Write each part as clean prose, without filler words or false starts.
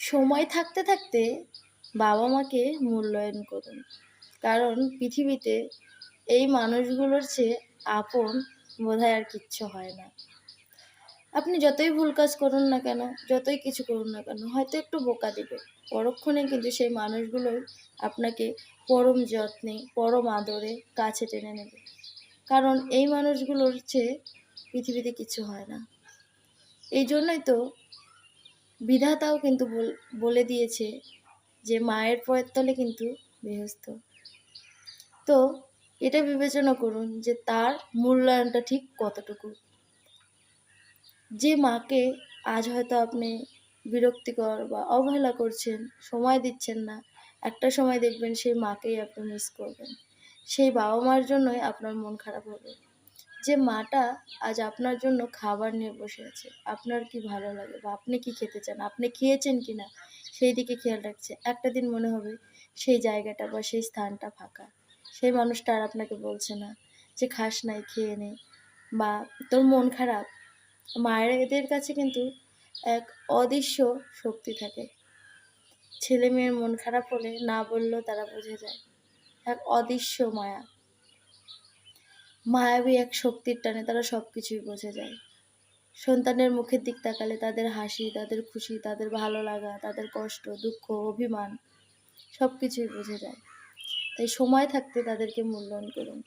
সময় থাকতে থাকতে বাবা মাকে মূল্যায়ন করুন। কারণ পৃথিবীতে এই মানুষগুলোর চেয়ে আপন বোধহয় আর কিচ্ছু হয় না। আপনি যতই ভুল কাজ করুন না কেন, যতই কিছু করুন না কেন, হয়তো একটু বোকা দিবে। পরক্ষণে কিন্তু সেই মানুষগুলোই আপনাকে পরম যত্নে, পরম আদরে কাছে টেনে নেবে। কারণ এই মানুষগুলোর চেয়ে পৃথিবীতে কিছু হয় না। এই জন্যই তো বিধাতাও কিন্তু বলে দিয়েছে যে মায়ের পায়ের তলে কিন্তু বেহেশত। তো এটা বিবেচনা করুন যে তার মূল্যায়নটা ঠিক কতটুকু। যে মাকে আজ হয়তো আপনি বিরক্তিকর বা অবহেলা করছেন, সময় দিচ্ছেন না, একটা সময় দেখবেন সেই মাকেই আপনি মিস করবেন। সেই বাবা মার জন্যই আপনার মন খারাপ হবে। যে মাটা আজ আপনার জন্য খাবার নিয়ে বসে আছে, আপনার কি ভালো লাগে বা আপনি কি খেতে চান, আপনি খেয়েছেন কি না সেই দিকে খেয়াল রাখছে। একটা দিন মনে হবে সেই জায়গাটা বা সেই স্থানটা ফাঁকা। সেই মানুষটা আর আপনাকে বলছে না যে খাস নাই, খেয়ে নে, বা তোর মন খারাপ। মায়েদের কাছে কিন্তু এক অদৃশ্য শক্তি থাকে। ছেলে মেয়ের মন খারাপ হলে না বললেও তারা বুঝে যায়। এক অদৃশ্য মায়া, মায়াবী এক শক্তির টানে তারা সব কিছুই বুঝে যায়। সন্তানের মুখের দিক তাকালে তাদের হাসি, তাদের খুশি, তাদের ভালো লাগা, তাদের কষ্ট, দুঃখ, অভিমান সব কিছুই বুঝে যায়। তাই সময় থাকতে তাদেরকে মূল্যায়ন করুন।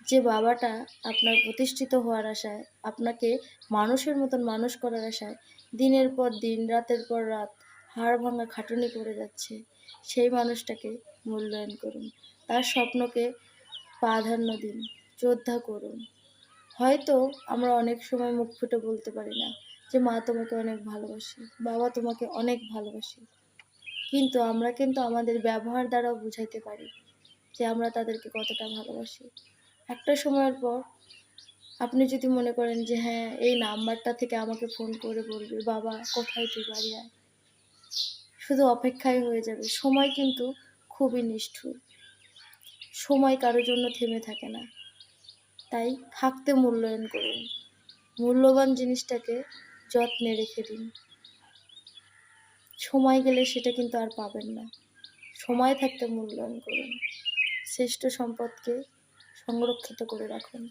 যে বাবাটা আপনার প্রতিষ্ঠিত হওয়ার আশায়, আপনাকে মানুষের মতন মানুষ করার আশায় দিনের পর দিন, রাতের পর রাত হাড় ভাঙা খাটুনি করে যাচ্ছে, সেই মানুষটাকে মূল্যায়ন করুন। তার স্বপ্নকে প্রাধান্য দিন, শ্রদ্ধা করুন। হয়তো আমরা অনেক সময় মুখ ফুটে বলতে পারি না যে মা তোমাকে অনেক ভালোবাসি, বাবা তোমাকে অনেক ভালোবাসি, কিন্তু আমরা কিন্তু আমাদের ব্যবহার দ্বারাও বুঝাইতে পারি যে আমরা তাদেরকে কতটা ভালোবাসি। একটা সময়ের পর আপনি যদি মনে করেন যে হ্যাঁ, এই নাম্বারটা থেকে আমাকে ফোন করে বলবে বাবা কোথায়, তুই বাড়ি আয়, শুধু অপেক্ষায় হয়ে যাবে। সময় কিন্তু খুবই নিষ্ঠুর, সময় কারোর জন্য থেমে থাকে না। তাই থাকতে মূল্যায়ন করুন, মূল্যবান জিনিসটাকে যত্নে রেখে দিন। সময় গেলে সেটা কিন্তু আর পাবেন না। সময় থাকতে মূল্যায়ন করুন, শ্রেষ্ঠ সম্পদকে সংরক্ষিত করে রাখুন।